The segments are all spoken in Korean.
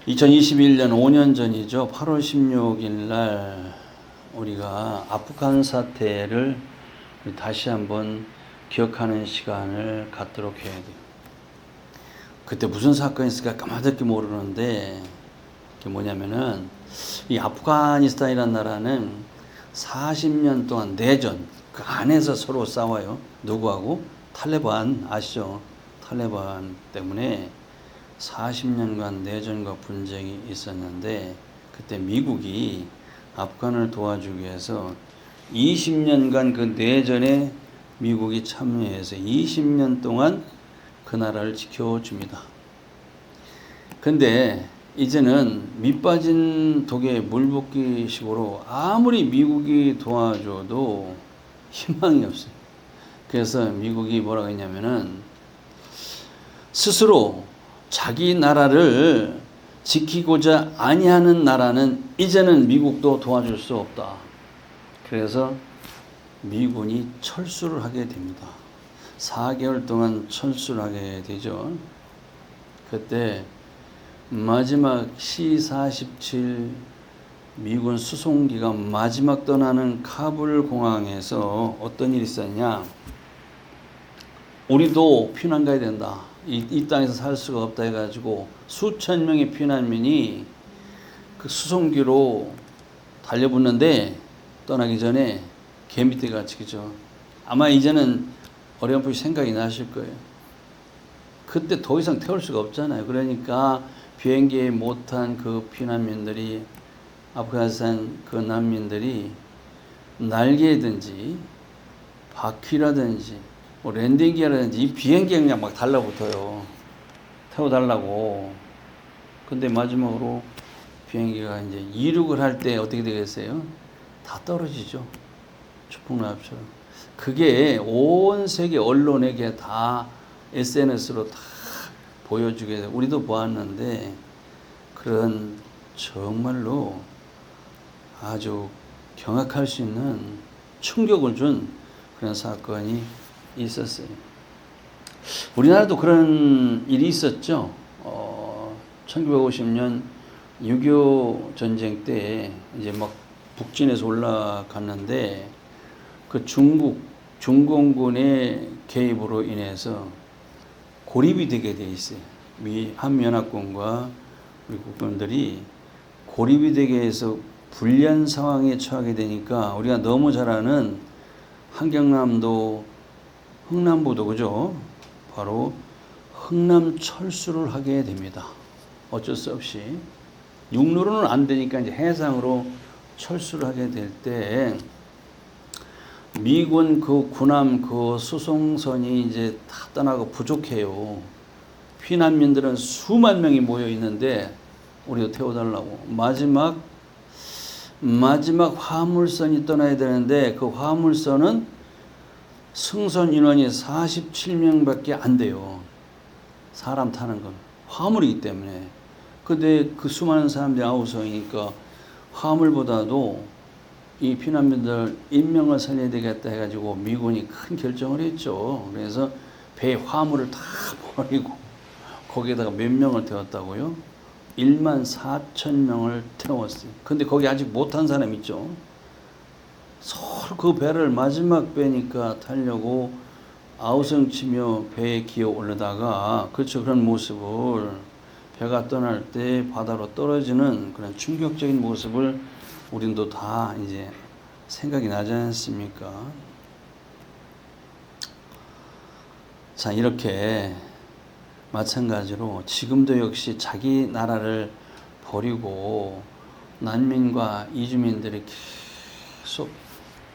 2021년 5년 전이죠. 8월 16일 날 우리가 아프간 사태를 다시 한번 기억하는 시간을 갖도록 해야 돼요. 그때 무슨 사건이 있을까 까마득히 모르는데 그게 뭐냐면은 이 아프가니스탄이라는 나라는 40년 동안 내전 그 안에서 서로 싸워요. 누구하고? 탈레반 아시죠? 탈레반 때문에 40년간 내전과 분쟁이 있었는데 그때 미국이 아프간을 도와주기 위해서 20년간 그 내전에 미국이 참여해서 20년 동안 그 나라를 지켜줍니다. 근데 이제는 밑빠진 독에 물 붓기 식으로 아무리 미국이 도와줘도 희망이 없어요. 그래서 미국이 뭐라고 했냐면은 스스로 자기 나라를 지키고자 아니하는 나라는 이제는 미국도 도와줄 수 없다. 그래서 미군이 철수를 하게 됩니다. 4개월 동안 철수를 하게 되죠. 그때 마지막 C-47 미군 수송기가 마지막 떠나는 카불 공항에서 어떤 일이 있었냐. 우리도 피난 가야 된다. 이 땅에서 살 수가 없다 해가지고 수천 명의 피난민이 그 수송기로 달려붙는데 떠나기 전에 개미떼가 치죠. 아마 이제는 어렴풋이 생각이 나실 거예요. 그때 더 이상 태울 수가 없잖아요. 그러니까 비행기에 못 탄 그 피난민들이 아프가니스탄 그 난민들이 날개든지 바퀴라든지 뭐 랜딩기라든지 이 비행기에 그냥 막 달라붙어요. 태워달라고. 근데 마지막으로 비행기가 이제 이륙을 할 때 어떻게 되겠어요? 다 떨어지죠. 추풍낙엽처럼. 그게 온 세계 언론에게 다 SNS로 다 보여주게 돼요. 우리도 보았는데 그런 정말로 아주 경악할 수 있는 충격을 준 그런 사건이 있었어요. 우리나라도 그런 일이 있었죠. 1950년 6.25 전쟁 때 이제 막 북진에서 올라갔는데 그 중공군의 개입으로 인해서 고립이 되게 돼 있어요. 한미연합군과 우리 국군들이 고립이 되게 해서 불리한 상황에 처하게 되니까 우리가 너무 잘 아는 한경남도 흥남부도 그죠? 바로 흥남 철수를 하게 됩니다. 어쩔 수 없이 육로로는 안 되니까 이제 해상으로 철수를 하게 될 때 미군 그 군함 그 수송선이 이제 다 떠나고 부족해요. 피난민들은 수만 명이 모여 있는데 우리도 태워달라고 마지막 화물선이 떠나야 되는데 그 화물선은 승선 인원이 47명밖에 안 돼요. 사람 타는 건 화물이기 때문에. 근데 그 수많은 사람들이 아우성이니까 화물보다도 이 피난민들 인명을 살려야 되겠다 해가지고 미군이 큰 결정을 했죠. 그래서 배에 화물을 다 버리고 거기에다가 몇 명을 태웠다고요? 1만 4천 명을 태웠어요. 근데 거기 아직 못한 사람 있죠. 서로 그 배를 마지막 배니까 타려고 아우성치며 배에 기어 올라다가 그렇죠. 그런 모습을 배가 떠날 때 바다로 떨어지는 그런 충격적인 모습을 우린도 다 이제 생각이 나지 않습니까? 자, 이렇게 마찬가지로 지금도 역시 자기 나라를 버리고 난민과 이주민들이 계속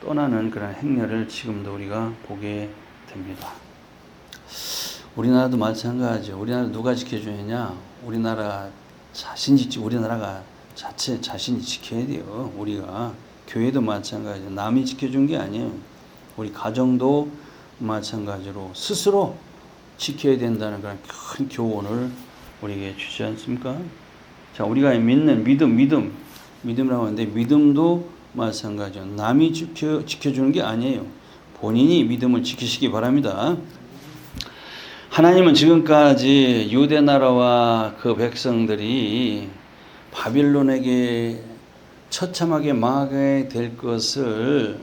떠나는 그런 행렬을 지금도 우리가 보게 됩니다. 우리나라도 마찬가지죠. 우리나라 누가 지켜주느냐? 우리나라 우리나라가 자신이 지켜야 돼요. 우리가 교회도 마찬가지죠. 남이 지켜준 게 아니에요. 우리 가정도 마찬가지로 스스로 지켜야 된다는 그런 큰 교훈을 우리에게 주지 않습니까? 자, 우리가 믿는 믿음이라고 하는데 믿음도 마찬가지죠. 남이 지켜주는 게 아니에요. 본인이 믿음을 지키시기 바랍니다. 하나님은 지금까지 유대 나라와 그 백성들이 바빌론에게 처참하게 망하게 될 것을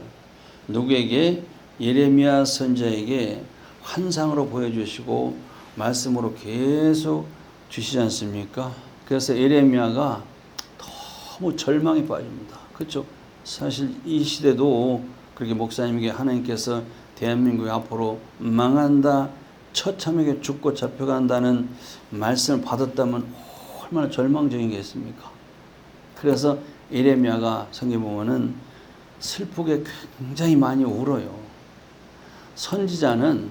누구에게? 예레미야 선지자에게 환상으로 보여주시고 말씀으로 계속 주시지 않습니까? 그래서 예레미야가 너무 절망에 빠집니다. 그렇죠? 사실 이 시대도 그렇게 목사님에게 하나님께서 대한민국이 앞으로 망한다, 처참하게 죽고 잡혀간다는 말씀을 받았다면 얼마나 절망적인 게 있습니까? 그래서 예레미야가 성경에 보면은 슬프게 굉장히 많이 울어요. 선지자는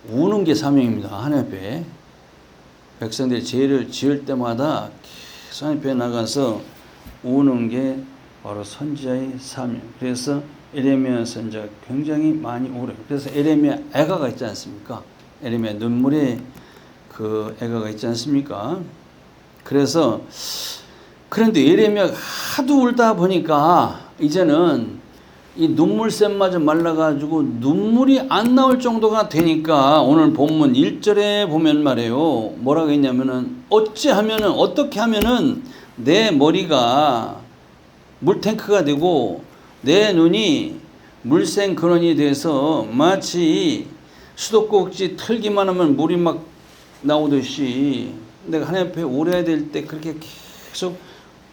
우는 게 사명입니다. 하나님 앞에 백성들이 죄를 지을 때마다 계속 하나님 앞에 나가서 우는 게 바로 선지자의 사명. 그래서 예레미야 선지자가 굉장히 많이 울어요. 그래서 예레미야 애가가 있지 않습니까? 예레미야 눈물의 그 애가가 있지 않습니까? 그래서 그런데 예레미야가 하도 울다 보니까 이제는 이 눈물샘마저 말라가지고 눈물이 안 나올 정도가 되니까 오늘 본문 1절에 보면 말이에요. 뭐라고 했냐면은 어떻게 하면은 내 머리가 물탱크가 되고 내 눈이 물생 근원이 돼서 마치 수도꼭지 틀기만 하면 물이 막 나오듯이 내가 하나님 앞에 울어야 될 때 그렇게 계속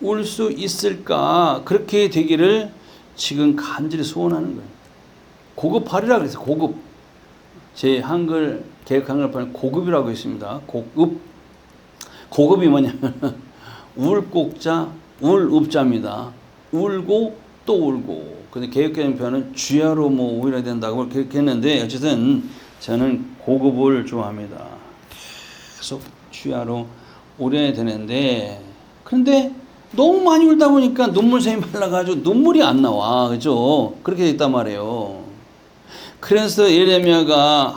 울 수 있을까? 그렇게 되기를 지금 간절히 소원하는 거예요. 고급하리라 그랬어요. 고급. 제 한글 개혁 한글판에 고급이라고 있습니다. 고급. 고급이 뭐냐면 울곡자, 울읍자입니다. 울고 또 울고. 근데 개혁개정편은 주야로 뭐 오히려 된다고 그렇게 했는데 어쨌든 저는 고급을 좋아합니다. 계속 주야로 울어야 되는데 그런데 너무 많이 울다 보니까 눈물샘이 말라가지고 눈물이 안 나와. 그죠? 그렇게 됐단 말이에요. 그래서 예레미야가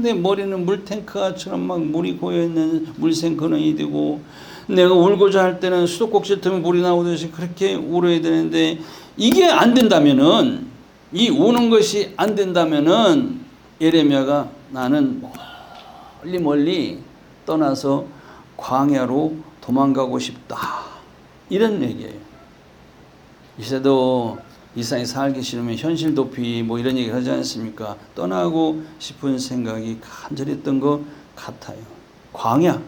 내 머리는 물탱크처럼 막 물이 고여있는 물샘 근원이 되고 내가 울고자 할 때는 수도꼭지 틈에 물이 나오듯이 그렇게 울어야 되는데 이게 안 된다면은 이 우는 것이 안 된다면은 예레미야가 나는 멀리 떠나서 광야로 도망가고 싶다. 이런 얘기예요. 이 시대도 이 세상에 살기 싫으면 현실 도피 뭐 이런 얘기를 하지 않습니까? 떠나고 싶은 생각이 간절히 했던 것 같아요. 광야.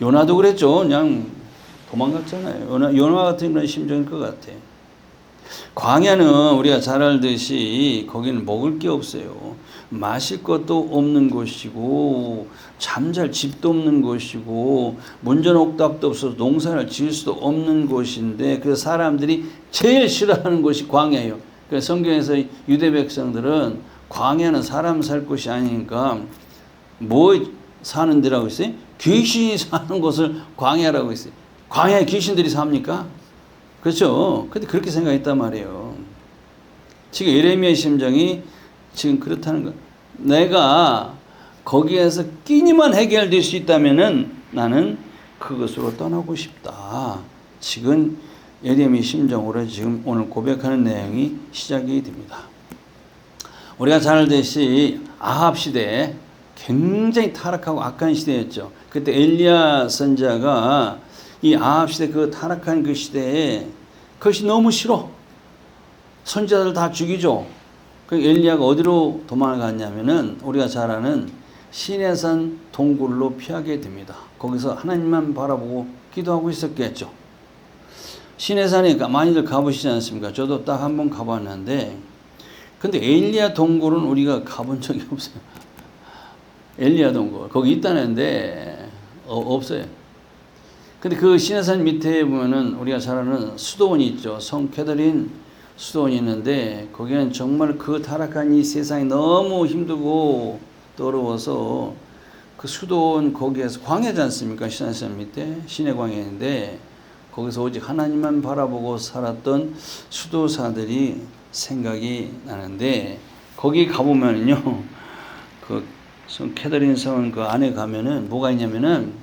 요나도 그랬죠. 그냥 도망갔잖아요. 요나 같은 그런 심정일 것 같아요. 광야는 우리가 잘 알듯이 거기는 먹을 게 없어요. 마실 것도 없는 곳이고 잠잘 집도 없는 곳이고 문전옥답도 없어서 농사를 지을 수도 없는 곳인데 그래서 사람들이 제일 싫어하는 곳이 광야예요. 그래서 성경에서 유대 백성들은 광야는 사람 살 곳이 아니니까 뭐 사는 데라고 있어요? 귀신이 사는 곳을 광야라고 있어요. 광야에 귀신들이 삽니까? 그렇죠. 근데 그렇게 생각했단 말이에요. 지금 예레미야의 심정이 지금 그렇다는 거. 내가 거기에서 끼니만 해결될 수 있다면은 나는 그것으로 떠나고 싶다. 지금 예레미야의 심정으로 지금 오늘 고백하는 내용이 시작이 됩니다. 우리가 잘 알듯이 아합 시대 굉장히 타락하고 악한 시대였죠. 그때 엘리야 선지자가 이 아합 시대 그 타락한 그 시대에 그것이 너무 싫어. 선지자들 다 죽이죠. 그 엘리야가 어디로 도망을 갔냐면은 우리가 잘 아는 시내산 동굴로 피하게 됩니다. 거기서 하나님만 바라보고 기도하고 있었겠죠. 시내산에 많이들 가보시지 않습니까? 저도 딱 한 번 가봤는데 근데 엘리야 동굴은 우리가 가본 적이 없어요. 엘리야 동굴 거기 있다는데 없어요. 근데 그 시내산 밑에 보면은 우리가 잘 아는 수도원이 있죠. 성 캐더린 수도원이 있는데 거기는 정말 그 타락한 이 세상이 너무 힘들고 더러워서 그 수도원 거기에서 광야지 않습니까? 시내산 밑에 시내 광야인데 거기서 오직 하나님만 바라보고 살았던 수도사들이 생각이 나는데 거기 가보면요 그 성 캐더린 성은 그 안에 가면은 뭐가 있냐면은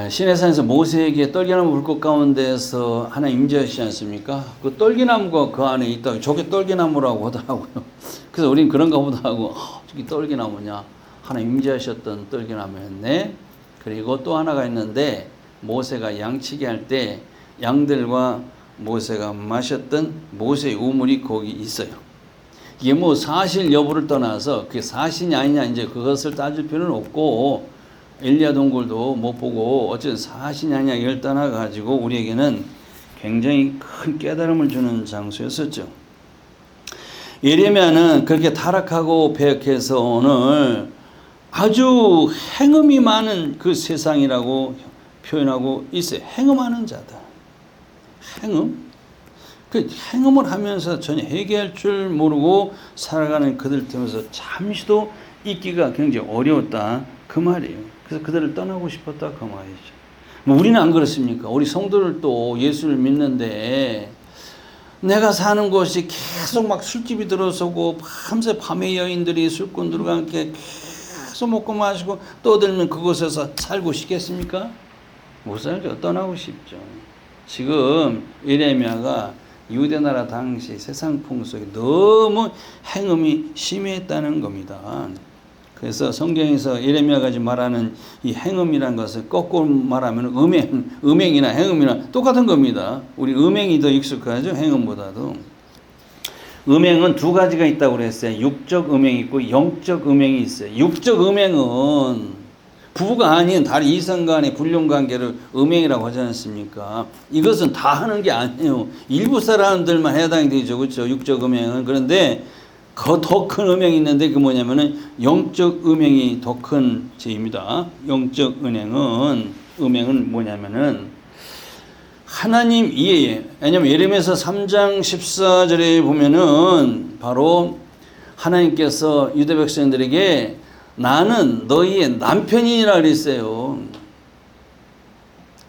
시내산에서 모세에게 떨기나무 불꽃 가운데서 하나님 임재하시지 않습니까? 그 떨기나무가 그 안에 있다고 저게 떨기나무라고 하더라고요. 그래서 우린 그런가 보다 하고 저기 떨기나무냐 하나님 임재하셨던 떨기나무였네. 그리고 또 하나가 있는데 모세가 양치기 할 때 양들과 모세가 마셨던 모세의 우물이 거기 있어요. 이게 뭐 사실 여부를 떠나서 그게 사실이 아니냐 이제 그것을 따질 필요는 없고 엘리야 동굴도 못 보고 어쨌든 사실이 아니냐 이걸 떠나가지고 우리에게는 굉장히 큰 깨달음을 주는 장소였었죠. 예레미야는 그렇게 타락하고 배역해서 오늘 아주 행음이 많은 그 세상이라고 표현하고 있어요. 행음하는 자들. 행음? 그 행음을 하면서 전혀 회개할 줄 모르고 살아가는 그들 때문에 잠시도 있기가 굉장히 어려웠다. 그 말이에요. 그래서 그들을 떠나고 싶었다. 그 말이죠. 뭐 우리는 안 그렇습니까? 우리 성도들도 예수를 믿는데 내가 사는 곳이 계속 막 술집이 들어서고 밤에 여인들이 술꾼들과 함께 계속 먹고 마시고 떠들면 그곳에서 살고 싶겠습니까? 못 살죠. 떠나고 싶죠. 지금 예레미야가 유대나라 당시 세상 풍속이 너무 행음이 심했다는 겁니다. 그래서 성경에서 예레미야가 말하는 이 행음이라는 것을 거꾸로 말하면 음행이나 행음이나 똑같은 겁니다. 우리 음행이 더 익숙하죠. 행음보다도. 음행은 두 가지가 있다고 그랬어요. 육적 음행이 있고 영적 음행이 있어요. 육적 음행은 부부가 아닌 다른 이성 간의 불륜 관계를 음행이라고 하지 않습니까? 이것은 다 하는 게 아니에요. 일부 사람들만 해당이 되죠. 그렇죠? 육적 음행은. 그런데 더 큰 음행이 있는데 그 뭐냐면은 영적 음행이 더 큰 죄입니다. 영적 음행은 뭐냐면은 하나님 이해에, 왜냐면 예레미야서 3장 14절에 보면은 바로 하나님께서 유대 백성들에게 나는 너희의 남편이라 그랬어요.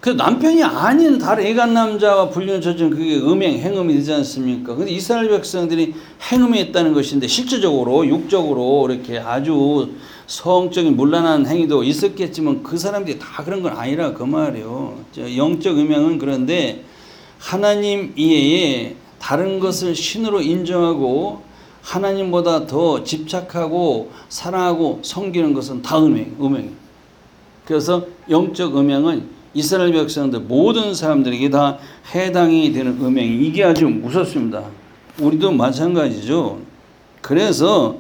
그 남편이 아닌 다른 애간 남자와 불륜 저지른 그게 행음이 되지 않습니까? 근데 이스라엘 백성들이 행음이 했다는 것인데 실질적으로 육적으로 이렇게 아주 성적인 문란한 행위도 있었겠지만 그 사람들이 다 그런 건 아니라 그 말이에요. 영적 음행은 그런데 하나님 이외에 다른 것을 신으로 인정하고 하나님보다 더 집착하고 사랑하고 섬기는 것은 다 음행. 그래서 영적 음행은 이스라엘 백성들 모든 사람들에게 다 해당이 되는 음행. 이게 아주 무섭습니다. 우리도 마찬가지죠. 그래서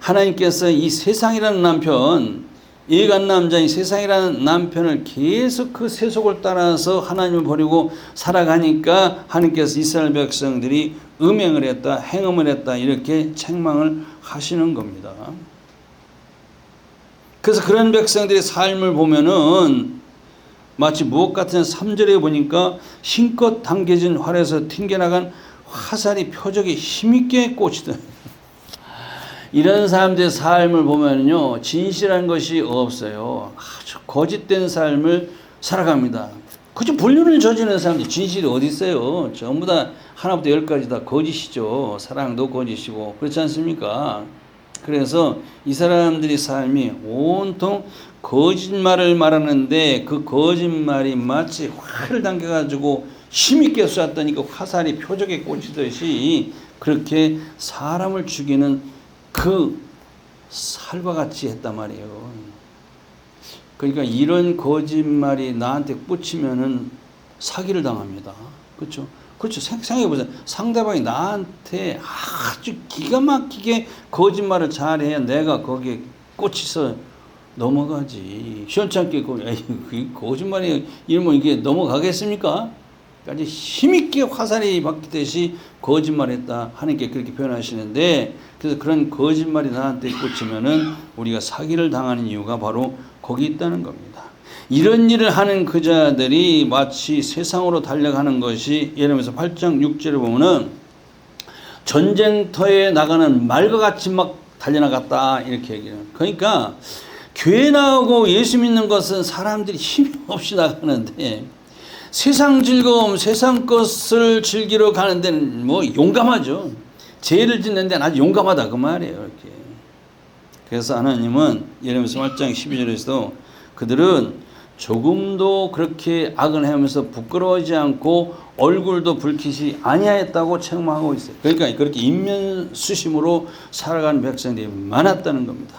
하나님께서 이 세상이라는 남편, 예간 남자인 세상이라는 남편을 계속 그 세속을 따라서 하나님을 버리고 살아가니까 하나님께서 이스라엘 백성들이 음행을 했다, 행음을 했다 이렇게 책망을 하시는 겁니다. 그래서 그런 백성들의 삶을 보면은 마치 무엇 같은 3절에 보니까 힘껏 당겨진 활에서 튕겨나간 화살이 표적에 힘있게 꽂히던 이런 사람들의 삶을 보면요 진실한 것이 없어요. 아주 거짓된 삶을 살아갑니다. 그저 불륜을 저지르는 사람들 진실이 어디 있어요? 전부 다 하나부터 열까지 다 거짓이죠. 사랑도 거짓이고 그렇지 않습니까? 그래서 이 사람들의 삶이 온통 거짓말을 말하는데 그 거짓말이 마치 활을 당겨가지고 힘있게 쐈더니 그 화살이 표적에 꽂히듯이 그렇게 사람을 죽이는 그 살과 같이 했단 말이에요. 그러니까 이런 거짓말이 나한테 꽂히면은 사기를 당합니다. 그렇죠? 그렇죠. 생각해보세요. 상대방이 나한테 아주 기가 막히게 거짓말을 잘해야 내가 거기에 꽂혀서 넘어가지. 시원찮게 거짓말이 이러면 이게 넘어가겠습니까? 까지 힘있게 화살이 박히듯이 거짓말했다. 하나님께 그렇게 표현하시는데 그래서 그런 거짓말이 나한테 꽂히면은 우리가 사기를 당하는 이유가 바로 거기 있다는 겁니다. 이런 일을 하는 그 자들이 마치 세상으로 달려가는 것이 예레미야서 8장 6절에 보면은 전쟁터에 나가는 말과 같이 막 달려나갔다 이렇게 얘기해요. 그러니까 교회 나오고 예수 믿는 것은 사람들이 힘이 없이 나가는데 세상 즐거움, 세상 것을 즐기러 가는 데는 뭐 용감하죠. 죄를 짓는 데는 아주 용감하다 그 말이에요. 이렇게. 그래서 하나님은 예레미야서 8장 12절에서도 그들은 조금도 그렇게 악을 행하면서 부끄러워하지 않고 얼굴도 붉히지 아니하였다고 책망하고 있어요. 그러니까 그렇게 인면수심으로 살아가는 백성들이 많았다는 겁니다.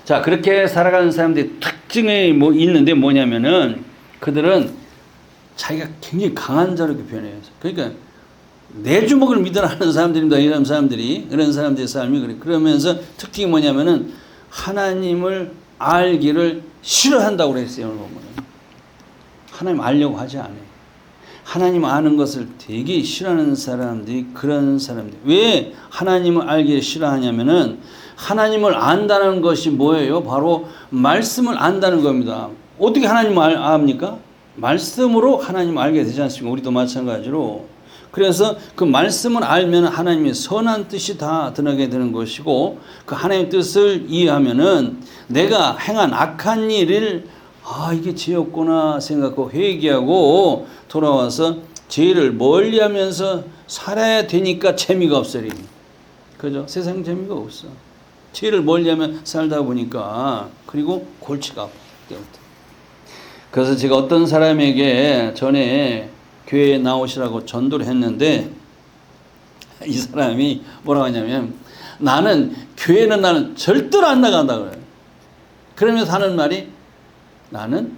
자, 그렇게 살아가는 사람들의 특징이 뭐 있는데 뭐냐면은 그들은 자기가 굉장히 강한 자로 표현해요. 그러니까 내 주먹을 믿으라는 사람들입니다. 이런 사람들이, 그런 사람들의 삶이 그래. 그러면서 특징이 뭐냐면은 하나님을 알기를 싫어한다고 그랬어요. 오늘 보면 하나님 알려고 하지 않아요. 하나님 아는 것을 되게 싫어하는 사람들이 그런 사람들. 왜 하나님을 알기 싫어하냐면은 하나님을 안다는 것이 뭐예요? 바로 말씀을 안다는 겁니다. 어떻게 하나님을 압니까? 말씀으로 하나님을 알게 되지 않습니까? 우리도 마찬가지로. 그래서 그 말씀을 알면 하나님의 선한 뜻이 다 드러나게 되는 것이고, 그 하나님의 뜻을 이해하면은 내가 행한 악한 일을 이게 죄였구나 생각하고 회개하고 돌아와서 죄를 멀리하면서 살아야 되니까 재미가 없으리. 그죠? 세상 재미가 없어. 죄를 멀리하면 살다 보니까. 그리고 골치가 아파. 그래서 제가 어떤 사람에게 전에 교회에 나오시라고 전도를 했는데, 이 사람이 뭐라고 하냐면, 나는 절대로 안 나간다 그래요. 그러면서 하는 말이, 나는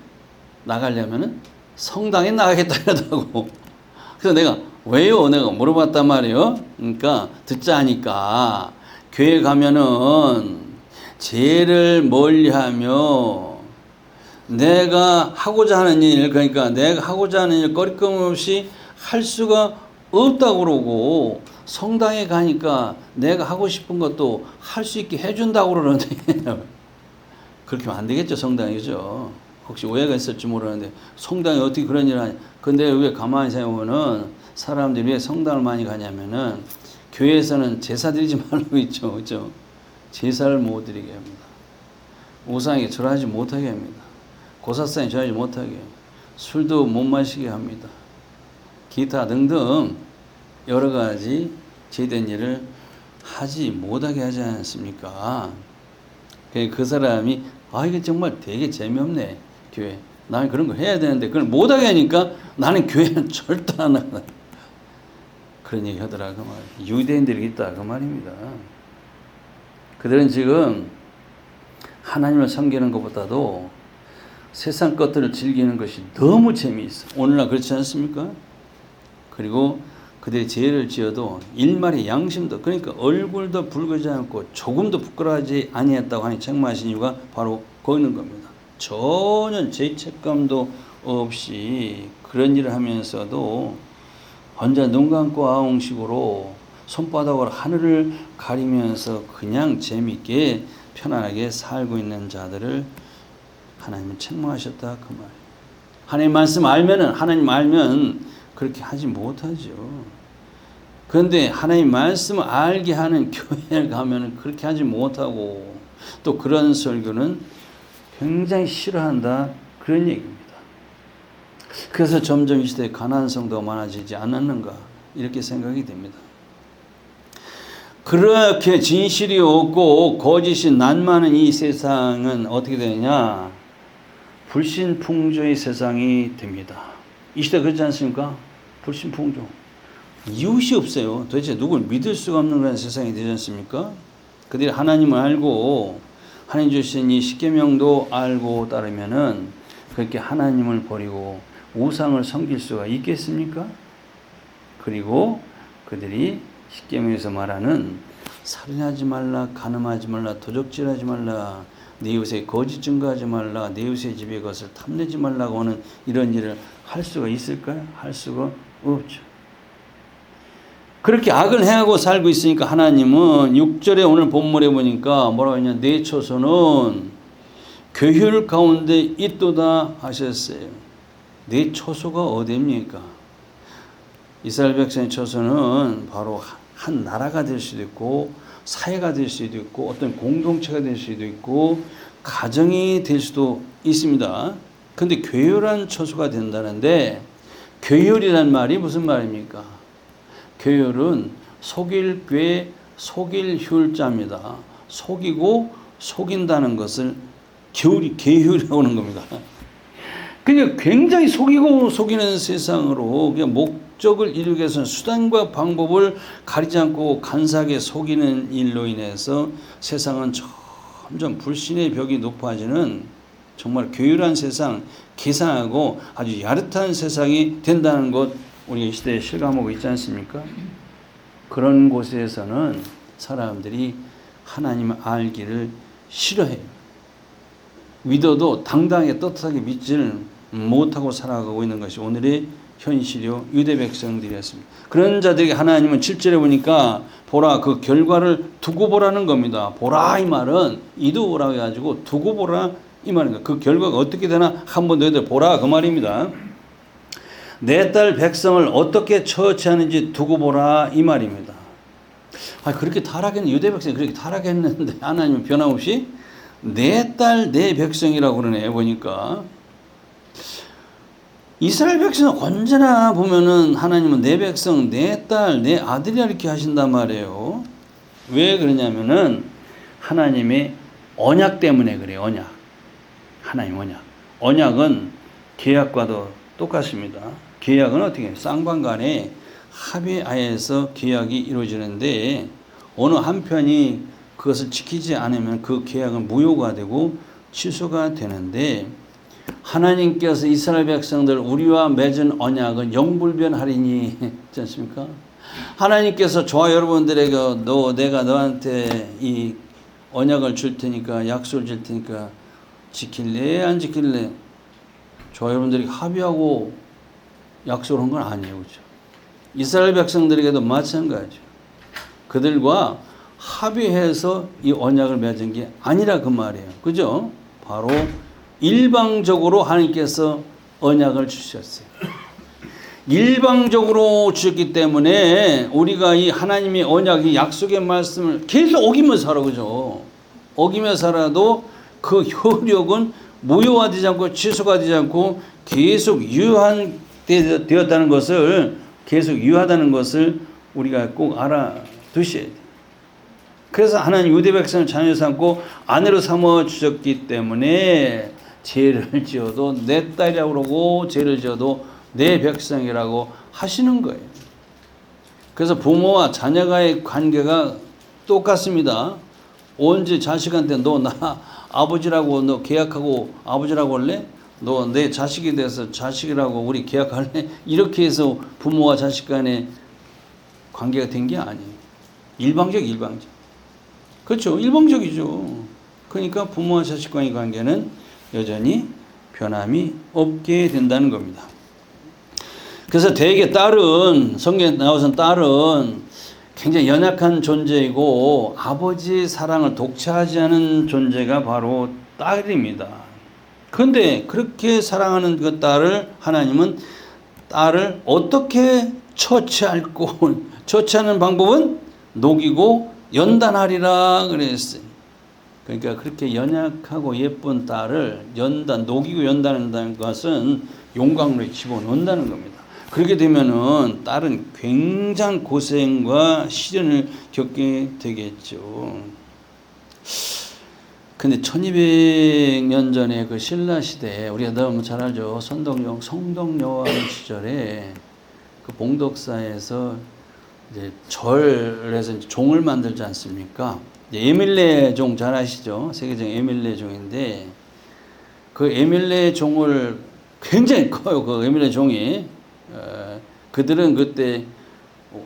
나가려면은 성당에 나가겠다 이러더라고. 그래서 내가 왜요? 내가 물어봤단 말이에요. 그러니까 듣자 하니까, 교회 가면은 죄를 멀리하며 내가 하고자 하는 일, 그러니까 내가 하고자 하는 일 꺼리낌없이 할 수가 없다고 그러고, 성당에 가니까 내가 하고 싶은 것도 할 수 있게 해준다고 그러는데 그렇게 하면 안 되겠죠, 성당이죠. 혹시 오해가 있을지 모르는데 성당에 어떻게 그런 일을 하냐. 근데 왜 가만히 생각해보면 사람들이 왜 성당을 많이 가냐면은 교회에서는 제사 드리지 말라고 있죠, 그죠? 제사를 못 드리게 합니다. 우상에게 절하지 못하게 합니다. 고사상에 절하지 못하게, 술도 못 마시게 합니다. 기타 등등 여러 가지 제된 일을 하지 못하게 하지 않습니까? 그 사람이 이게 정말 되게 재미없네, 교회. 나는 그런 거 해야 되는데 그걸 못하게 하니까 나는 교회는 절대 안 나가. 그런 얘기 하더라 그 말. 유대인들이 있다 그 말입니다. 그들은 지금 하나님을 섬기는 것보다도 세상 것들을 즐기는 것이 너무 재미있어. 오늘날 그렇지 않습니까? 그리고 그들이 죄를 지어도 일말의 양심도, 그러니까 얼굴도 붉어지지 않고 조금도 부끄러워하지 아니했다고 하니 책망하신 이유가 바로 거기 있는 겁니다. 전혀 죄책감도 없이 그런 일을 하면서도 혼자 눈 감고 아웅식으로 손바닥으로 하늘을 가리면서 그냥 재미있게 편안하게 살고 있는 자들을 하나님은 책망하셨다 그 말이에요. 하나님 말씀 알면은, 하나님 알면 그렇게 하지 못하죠. 그런데 하나님 말씀을 알게 하는 교회에 가면은 그렇게 하지 못하고, 또 그런 설교는 굉장히 싫어한다 그런 얘기입니다. 그래서 점점 이 시대에 가난한 성도가 많아지지 않았는가 이렇게 생각이 됩니다. 그렇게 진실이 없고 거짓이 난무하는 이 세상은 어떻게 되느냐? 불신풍조의 세상이 됩니다. 이 시대 그렇지 않습니까? 불신풍조. 이웃이 없어요. 도대체 누굴 믿을 수가 없는 그런 세상이 되지 않습니까? 그들이 하나님을 알고 하나님 주신 이 십계명도 알고 따르면은 그렇게 하나님을 버리고 우상을 섬길 수가 있겠습니까? 그리고 그들이 십계명에서 말하는 살인하지 말라, 간음하지 말라, 도적질하지 말라, 내 이웃에 거짓 증거하지 말라, 내 이웃의 집에 것을 탐내지 말라고 하는 이런 일을 할 수가 있을까요? 할 수가 없죠. 그렇게 악을 행하고 살고 있으니까 하나님은 6절에 오늘 본문에 보니까 뭐라고 하냐, 내 초소는 교율 가운데 있도다 하셨어요. 내 초소가 어디입니까? 이스라엘 백성의 초소는 바로 한 나라가 될 수도 있고 사회가 될 수도 있고 어떤 공동체가 될 수도 있고 가정이 될 수도 있습니다. 그런데 교율한 초소가 된다는데, 교율이란 말이 무슨 말입니까? 교율은 속일 궤 속일 휼자입니다. 속이고 속인다는 것을 계율이라고 하는 겁니다. 그러니까 굉장히 속이고 속이는 세상으로 그냥 목적을 이루기 위해서는 수단과 방법을 가리지 않고 간사하게 속이는 일로 인해서 세상은 점점 불신의 벽이 높아지는 정말 교율한 세상, 계산하고 아주 야릇한 세상이 된다는 것 우리 이 시대에 실감하고 있지 않습니까? 그런 곳에서는 사람들이 하나님을 알기를 싫어해요. 믿어도 당당하게 떳떳하게 믿지를 못하고 살아가고 있는 것이 오늘의 현실이요 유대 백성들이었습니다. 그런 자들에게 하나님은 7절에 보니까 보라 그 결과를 두고 보라는 겁니다. 보라 이 말은 이두 보라 해가지고 두고 보라 이 말입니다. 그 결과가 어떻게 되나 한번 너희들 보라 그 말입니다. 내 딸 백성을 어떻게 처치하는지 두고 보라 이 말입니다. 그렇게 타락했는 유대 백성이 그렇게 타락했는데 하나님은 변함없이 내 딸 내 백성이라고 그러네 보니까. 이스라엘 백성은 언제나 보면은 하나님은 내 백성, 내 딸, 내 아들이라 이렇게 하신단 말이에요. 왜 그러냐면은 하나님의 언약 때문에 그래요. 언약. 하나님 언약. 언약은 계약과도 똑같습니다. 계약은 어떻게 해요? 쌍방간에 합의하에서 계약이 이루어지는데 어느 한편이 그것을 지키지 않으면 그 계약은 무효가 되고 취소가 되는데 하나님께서 이스라엘 백성들 우리와 맺은 언약은 영불변하리니 있지 않습니까? 하나님께서 저와 여러분들에게 내가 너한테 이 언약을 줄 테니까 약속을 줄 테니까 지킬래 안 지킬래? 저와 여러분들이 합의하고 약속을 한 건 아니에요. 그렇죠? 이스라엘 백성들에게도 마찬가지죠. 그들과 합의해서 이 언약을 맺은 게 아니라 그 말이에요. 그죠? 바로 일방적으로 하나님께서 언약을 주셨어요. 일방적으로 주셨기 때문에 우리가 이 하나님의 언약이 약속의 말씀을 계속 어기며 살아. 그죠? 어기며 살아도 그 효력은 무효화되지 않고 취소가 되지 않고 계속 유효되었다는 것을 계속 유효하다는 것을 우리가 꼭 알아두셔야 돼요. 그래서 하나님 유대 백성을 자녀 삼고 아내로 삼아 주셨기 때문에 죄를 지어도 내 딸이라고 그러고 죄를 지어도 내 백성이라고 하시는 거예요. 그래서 부모와 자녀가의 관계가 똑같습니다. 언제 자식한테 너 나 아버지라고 너 계약하고 아버지라고 할래? 너 내 자식이 돼서 자식이라고 우리 계약할래? 이렇게 해서 부모와 자식 간의 관계가 된 게 아니에요. 일방적. 그렇죠. 일방적이죠. 그러니까 부모와 자식 간의 관계는 여전히 변함이 없게 된다는 겁니다. 그래서 대개 딸은 성경에 나와서 딸은 굉장히 연약한 존재이고 아버지의 사랑을 독차하지 않은 존재가 바로 딸입니다. 그런데 그렇게 사랑하는 그 딸을 하나님은 딸을 어떻게 처치하는 방법은 녹이고 연단하리라 그랬어요. 그러니까 그렇게 연약하고 예쁜 딸을 녹이고 연단한다는 것은 용광로에 집어넣는다는 겁니다. 그렇게 되면은 딸은 굉장한 고생과 시련을 겪게 되겠죠. 근데 1200년 전에 그 신라 시대에 우리가 너무 잘 알죠. 성덕여왕 시절에 그 봉덕사에서 이제 절에서 이제 종을 만들지 않습니까? 에밀레 종 잘 아시죠? 세계적 에밀레 종인데 그 에밀레 종을 굉장히 커요. 그 에밀레 종이 그들은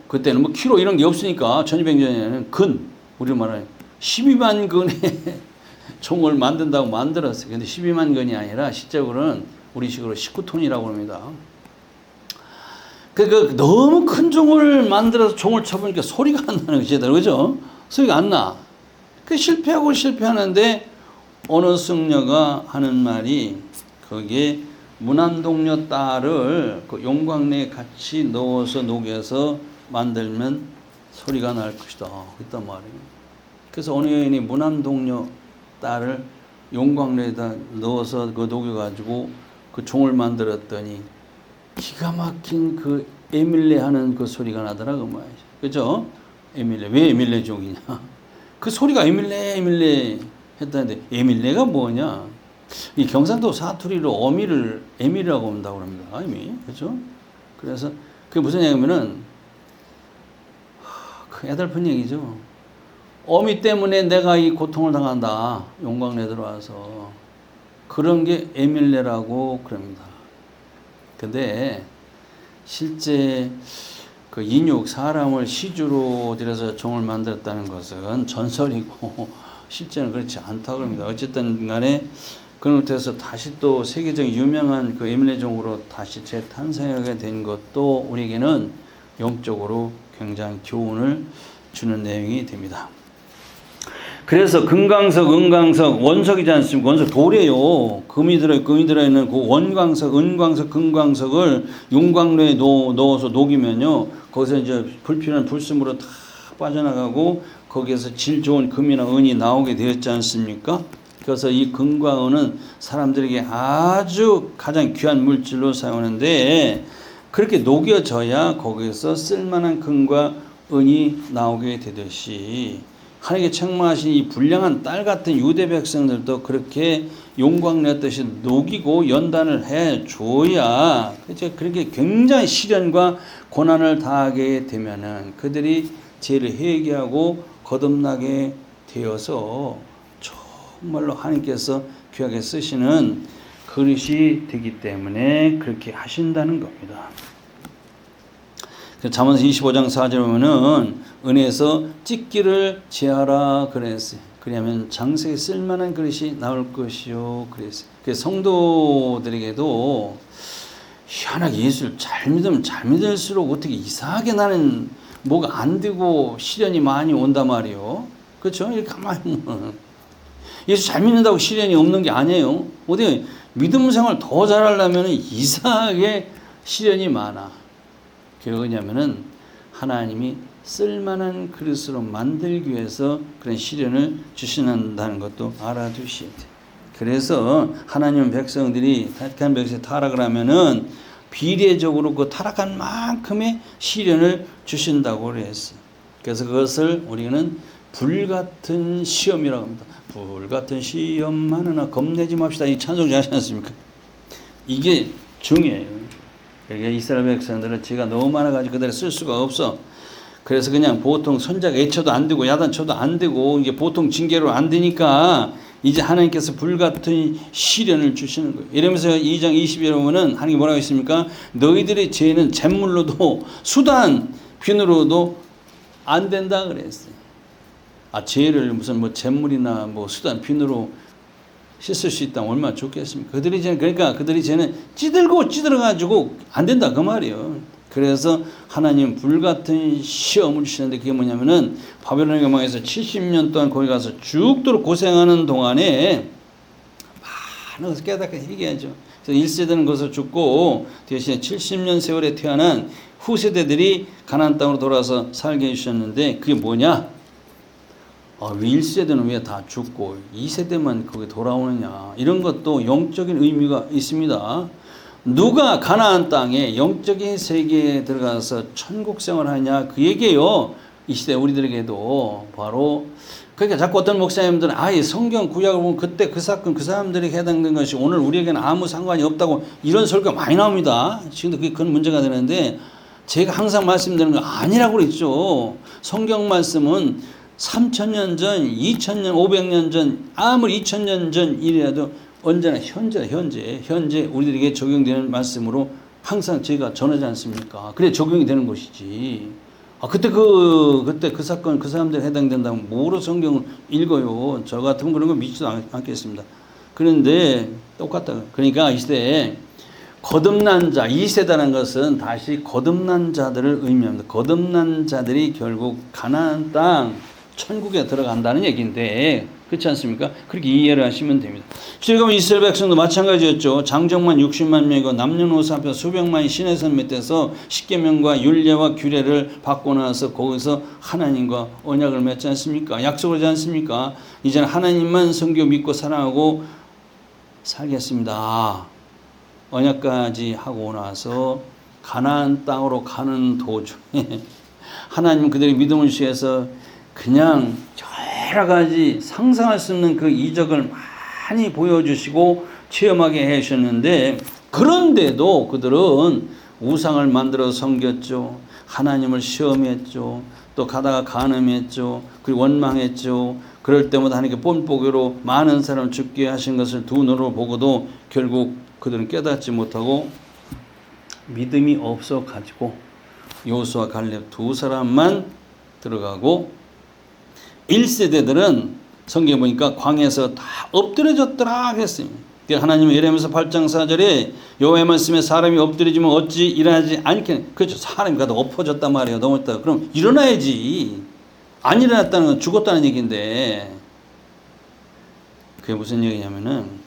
그때는 뭐 키로 이런 게 없으니까 1200년에는 우리로 말하는 12만 근의 종을 만든다고 만들었어요. 근데 12만 근이 아니라 실제로는 우리식으로 19톤이라고 합니다. 그 너무 큰 종을 만들어서 종을 쳐보니까 소리가 안 나는 거죠. 그죠? 소리가 안 나. 그 실패하는데 어느 승려가 하는 말이 거기에 무난동녀 딸을 그 용광내에 같이 넣어서 녹여서 만들면 소리가 날 것이다. 그랬단 말이에요. 그래서 어느 여인이 무난동녀 딸을 용광내에다 넣어서 그 녹여가지고 그 종을 만들었더니 기가 막힌 그 에밀레 하는 그 소리가 나더라고 말이죠. 그죠? 에밀레. 왜 에밀레 종이냐? 그 소리가 에밀레 했다는데 에밀레가 뭐냐? 이 경상도 사투리로 어미를 에밀이라고 한다고 합니다. 에밀. 그죠? 그래서 그게 무슨 얘기냐면은 그 애달픈 얘기죠. 어미 때문에 내가 이 고통을 당한다. 용광내 들어와서. 그런 게 에밀레라고 그럽니다. 근데 실제 그 인육 사람을 시주로 들여서 종을 만들었다는 것은 전설이고 실제는 그렇지 않다고 합니다. 어쨌든 간에 그런 것에서 다시 또 세계적인 유명한 그 에밀레 종으로 다시 재탄생하게 된 것도 우리에게는 영적으로 굉장히 교훈을 주는 내용이 됩니다. 그래서 금광석, 은광석, 원석이지 않습니까? 원석 돌이에요. 금이 들어있는 그 원광석, 은광석, 금광석을 용광로에 넣어서 녹이면요. 거기서 이제 불필요한 불순물로 다 빠져나가고 거기에서 질 좋은 금이나 은이 나오게 되었지 않습니까? 그래서 이 금과 은은 사람들에게 아주 가장 귀한 물질로 사용하는데 그렇게 녹여져야 거기에서 쓸만한 금과 은이 나오게 되듯이 하나님께 책망하신 이 불량한 딸 같은 유대 백성들도 그렇게 용광냈듯이 녹이고 연단을 해 줘야 그렇게 굉장히 시련과 고난을 당하게 되면은 그들이 죄를 회개하고 거듭나게 되어서 정말로 하나님께서 귀하게 쓰시는 그릇이 되기 때문에 그렇게 하신다는 겁니다. 잠언서 25장 4절에 보면은 은혜에서 찢기를 제하라 그랬어요. 그러면 장세에 쓸만한 그릇이 나올 것이요 그랬어요. 그래서 성도들에게도 희한하게 예수를 잘 믿으면 잘 믿을수록 어떻게 이상하게 나는 뭐가 안 되고 시련이 많이 온단 말이에요. 그렇죠? 이렇게 가만히 보면 예수 잘 믿는다고 시련이 없는 게 아니에요. 어디 믿음 생활 더 잘하려면 이상하게 시련이 많아. 그게 왜냐면은 하나님이 쓸만한 그릇으로 만들기 위해서 그런 시련을 주신다는 것도 알아두셔야 돼요. 그래서 하나님 백성들이 타락한 백성이 타락을 하면은 비례적으로 그 타락한 만큼의 시련을 주신다고 그랬어요. 그래서 그것을 우리는 불같은 시험이라고 합니다. 불같은 시험 많으나 겁내지 맙시다. 이 찬송 잘 하지 않습니까? 이게 중요해요. 그러니까 이스라엘 백성들은 죄가 너무 많아가지고 그대로 쓸 수가 없어. 그래서 그냥 보통 선자가 애쳐도 안 되고 야단쳐도 안 되고 이게 보통 징계로 안 되니까 이제 하나님께서 불같은 시련을 주시는 거예요. 이러면서 2장 20절에 보면은 하나님이 뭐라고 했습니까? 너희들의 죄는 잿물로도 수단 비누로도 안 된다 그랬어요. 아, 죄를 무슨 뭐 잿물이나 뭐 수단 비누로 씻을 수 있다면 얼마나 좋겠습니까? 그들이 죄는 그러니까 그들이 죄는 찌들어가지고 안 된다 그 말이에요. 그래서 하나님 불같은 시험을 주시는데 그게 뭐냐면은 바벨론 영광에서 70년 동안 거기 가서 죽도록 고생하는 동안에 많은 것을 깨닫게 회개하죠. 그래서 1세대는 거기서 죽고 대신에 70년 세월에 태어난 후세대들이 가나안 땅으로 돌아서 살게 해주셨는데 그게 뭐냐? 왜 1세대는 왜 다 죽고 2세대만 거기 돌아오느냐? 이런 것도 영적인 의미가 있습니다. 누가 가나안 땅에 영적인 세계에 들어가서 천국 생활하냐 그 얘기예요. 이 시대 우리들에게도 바로 그러니까 자꾸 어떤 목사님들은 아예 성경 구약을 보면 그때 그 사건 그 사람들에게 해당된 것이 오늘 우리에게는 아무 상관이 없다고 이런 설교가 많이 나옵니다. 지금도 그게 큰 문제가 되는데 제가 항상 말씀드리는 건 아니라고 그랬죠. 성경 말씀은 3000년 전, 2000년, 500년 전, 아무리 2000년 전이라도 언제나 현재 우리들에게 적용되는 말씀으로 항상 제가 전하지 않습니까? 그래 적용이 되는 것이지. 그때 그 사건 그 사람들에 해당된다면 뭐로 성경을 읽어요? 저 같으면 그런 거 믿지도 않겠습니다. 그런데 똑같다. 그러니까 이 시대에 거듭난 자, 2세다는 것은 다시 거듭난 자들을 의미합니다. 거듭난 자들이 결국 가나안 땅 천국에 들어간다는 얘기인데 그렇지 않습니까? 그렇게 이해를 하시면 됩니다. 지금 이스라엘 백성도 마찬가지였죠. 장정만 60만 명이고 남녀노소 앞에서 수백만이 시내산 밑에서 십계명과 율례와 규례를 받고 나서 거기서 하나님과 언약을 맺지 않습니까? 약속을 하지 않습니까? 이제는 하나님만 섬겨 믿고 사랑하고 살겠습니다. 언약까지 하고 나서 가나안 땅으로 가는 도중에 하나님 그들의 믿음을 주셔서 그냥 여러 가지 상상할 수 없는 그 이적을 많이 보여주시고 체험하게 해주셨는데 그런데도 그들은 우상을 만들어 섬겼죠. 하나님을 시험했죠. 또 가다가 간음했죠. 그리고 원망했죠. 그럴 때마다 하나님께 뽐보기로 많은 사람을 죽게 하신 것을 두 눈으로 보고도 결국 그들은 깨닫지 못하고 믿음이 없어 가지고 여호수아 갈렙 두 사람만 들어가고 1세대들은 성경에 보니까 광야에서 다 엎드려졌더라 했습니다. 하나님은 예레미야서 8장 4절에 여호와의 말씀에 사람이 엎드려지면 어찌 일어나지 않겠냐. 그렇죠. 사람이 가도 엎어졌단 말이에요. 넘었다. 그럼 일어나야지. 안 일어났다는 건 죽었다는 얘기인데 그게 무슨 얘기냐면은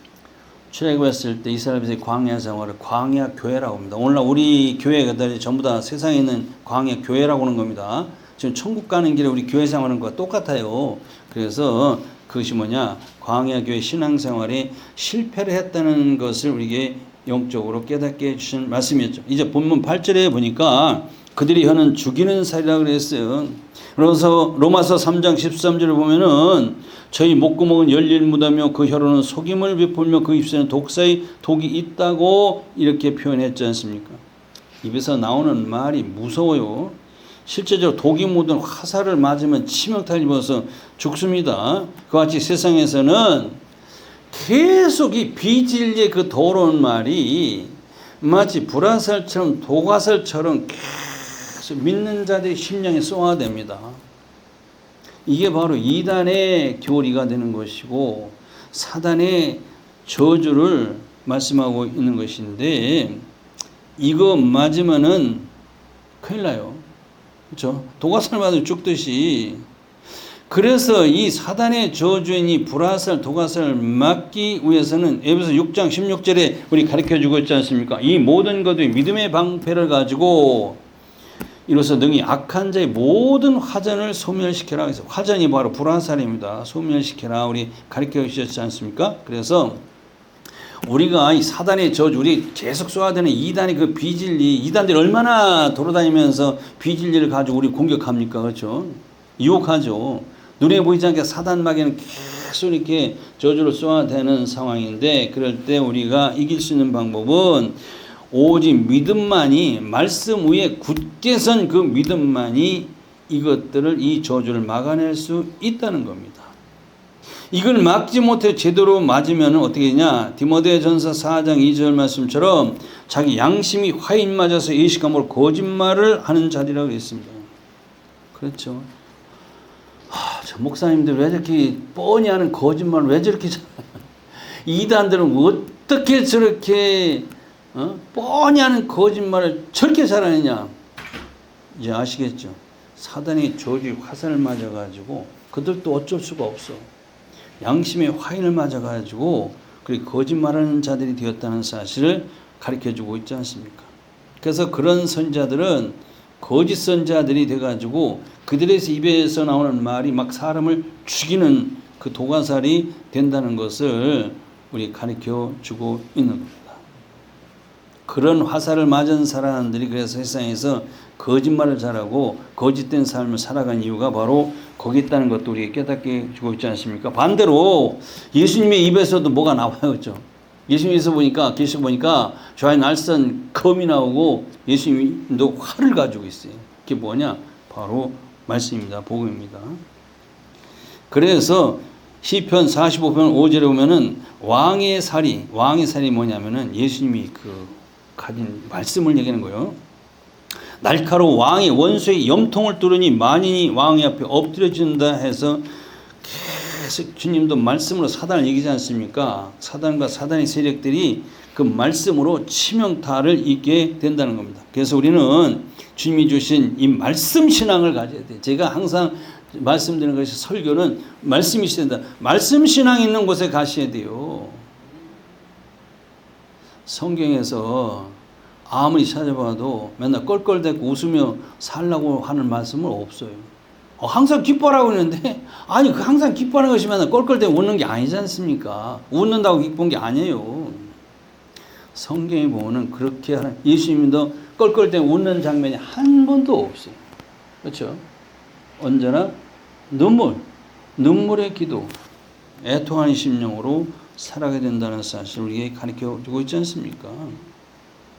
출애굽했을 때 이스라엘에서 광야 생활을 광야 교회라고 합니다. 오늘날 우리 교회들이 전부 다 세상에 있는 광야 교회라고 하는 겁니다. 지금 천국 가는 길에 우리 교회 생활하는 것과 똑같아요. 그래서 그것이 뭐냐? 광야교회 신앙생활이 실패를 했다는 것을 우리에게 영적으로 깨닫게 해주신 말씀이었죠. 이제 본문 8절에 보니까 그들이 혀는 죽이는 살이라고 그랬어요. 그래서 로마서 3장 13절을 보면은 저희 목구멍은 열릴 무다며 그 혀로는 속임을 베풀며 그 입술에는 독사의 독이 있다고 이렇게 표현했지 않습니까? 입에서 나오는 말이 무서워요. 실제적으로 독이 묻은 화살을 맞으면 치명타를 입어서 죽습니다. 그와 같이 세상에서는 계속 이 비진리의 그 더러운 말이 마치 불화살처럼 독화살처럼 계속 믿는 자들의 심령에 쏘아댑니다. 이게 바로 이단의 교리가 되는 것이고 사단의 저주를 말씀하고 있는 것인데 이거 맞으면은 큰일 나요. 그렇죠? 독화살 맞으면 죽듯이. 그래서 이 사단의 저주인 이 불화살, 독화살을 막기 위해서는 에베소 6장 16절에 우리 가르쳐주고 있지 않습니까? 이 모든 것들이 믿음의 방패를 가지고 이로써 능히 악한 자의 모든 화전을 소멸시켜라. 그래서 화전이 바로 불화살입니다. 소멸시켜라. 우리 가르쳐 주셨지 않습니까? 그래서 우리가 이 사단의 저주, 우리 계속 쏘아대는 이단의 그 비진리, 이단들이 얼마나 돌아다니면서 비진리를 가지고 우리 공격합니까? 그렇죠? 유혹하죠. 눈에 보이지 않게 사단 마귀는 계속 이렇게 저주를 쏘아대는 상황인데 그럴 때 우리가 이길 수 있는 방법은 오직 믿음만이 말씀 위에 굳게 선 그 믿음만이 이것들을 이 저주를 막아낼 수 있다는 겁니다. 이걸 막지 못해 제대로 맞으면 어떻게 되냐? 디모데전서 4장 2절 말씀처럼 자기 양심이 화인 맞아서 예식함으로 거짓말을 하는 자리라고 했습니다. 그렇죠. 저 목사님들 왜 저렇게 뻔히 하는 거짓말을 왜 저렇게 이단들은 어떻게 저렇게 뻔히 하는 거짓말을 저렇게 잘하느냐? 이제 아시겠죠? 사단이 저주의 화살을 맞아가지고 그들도 어쩔 수가 없어. 양심의 화인을 맞아가지고 그렇게 거짓말하는 자들이 되었다는 사실을 가르쳐주고 있지 않습니까? 그래서 그런 선자들은 거짓 선자들이 돼가지고 그들의 입에서 나오는 말이 막 사람을 죽이는 그 독화살이 된다는 것을 우리 가르쳐주고 있는 겁니다. 그런 화살을 맞은 사람들이 그래서 세상에서 거짓말을 잘하고 거짓된 삶을 살아간 이유가 바로 거기 있다는 것도 우리에게 깨닫게 주고 있지 않습니까? 반대로 예수님의 입에서도 뭐가 나와요. 그렇죠? 예수님에서 보니까 계시 보니까 좌의 날선 검이 나오고 예수님도 활을 가지고 있어요. 그게 뭐냐? 바로 말씀입니다. 복음입니다. 그래서 시편 45편 5절에 보면은 왕의 살이 뭐냐면은 예수님이 그 가진 말씀을 얘기하는 거예요. 날카로운 왕의 원수의 염통을 뚫으니 만인이 왕의 앞에 엎드려진다 해서 계속 주님도 말씀으로 사단을 얘기하지 않습니까? 사단과 사단의 세력들이 그 말씀으로 치명타를 입게 된다는 겁니다. 그래서 우리는 주님이 주신 이 말씀 신앙을 가져야 돼요. 제가 항상 말씀드리는 것이 설교는 말씀이 있어야 된다. 말씀 신앙이 있는 곳에 가셔야 돼요. 성경에서 아무리 찾아봐도 맨날 껄껄대고 웃으며 살라고 하는 말씀은 없어요. 항상 기뻐하라고 했는데 아니 그 항상 기뻐하는 것이 맨날 껄껄대고 웃는 게 아니지 않습니까? 웃는다고 기쁜 게 아니에요. 성경에 보면 그렇게 하는 예수님도 껄껄대고 웃는 장면이 한 번도 없어요. 그렇죠? 언제나 눈물의 기도, 애통하는 심령으로 살아가야 된다는 사실을 우리에게 가르쳐주고 있지 않습니까?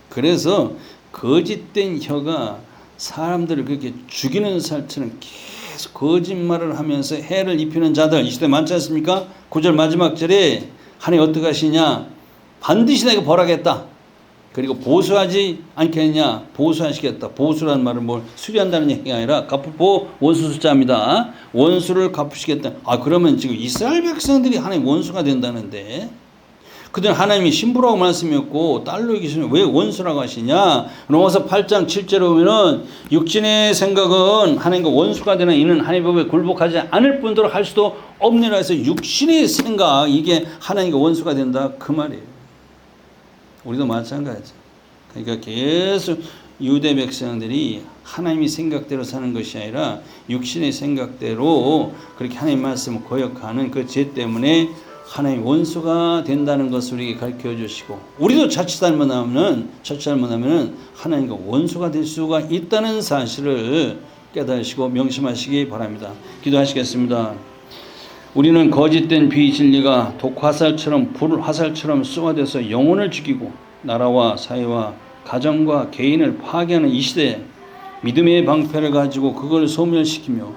그래서 거짓된 혀가 사람들을 그렇게 죽이는 살처럼 계속 거짓말을 하면서 해를 입히는 자들 이 시대 많지 않습니까? 9절 마지막 절에 하나님 어떻게 하시냐? 반드시 내가 벌하겠다. 그리고 보수하지 않겠냐? 보수하시겠다. 보수라는 말은 뭘 수리한다는 얘기가 아니라 갚고 원수 숫자입니다. 원수를 갚으시겠다. 그러면 지금 이스라엘 백성들이 하나님 원수가 된다는데 그들은 하나님이 신부라고 말씀했고 딸로 계시면 왜 원수라고 하시냐? 로마서 8장 7절에 보면은 육신의 생각은 하나님과 원수가 되는 이는 하나님의 법에 굴복하지 않을 뿐더러 할 수도 없느니라 해서 육신의 생각 이게 하나님과 원수가 된다 그 말이에요. 우리도 마찬가지죠. 그러니까 계속 유대 백성들이 하나님의 생각대로 사는 것이 아니라 육신의 생각대로 그렇게 하나님 말씀을 거역하는 그 죄 때문에 하나님 원수가 된다는 것을 우리에게 가르쳐 주시고 우리도 자칫 잘못하면 하나님과 원수가 될 수가 있다는 사실을 깨달으시고 명심하시기 바랍니다. 기도하시겠습니다. 우리는 거짓된 비진리가 독화살처럼 불화살처럼 쏘아대서 영혼을 죽이고 나라와 사회와 가정과 개인을 파괴하는 이 시대에 믿음의 방패를 가지고 그걸 소멸시키며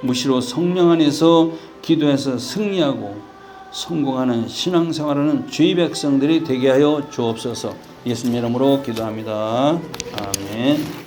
무시로 성령 안에서 기도해서 승리하고 성공하는 신앙생활하는 주의 백성들이 되게 하여 주옵소서. 예수님 이름으로 기도합니다. 아멘.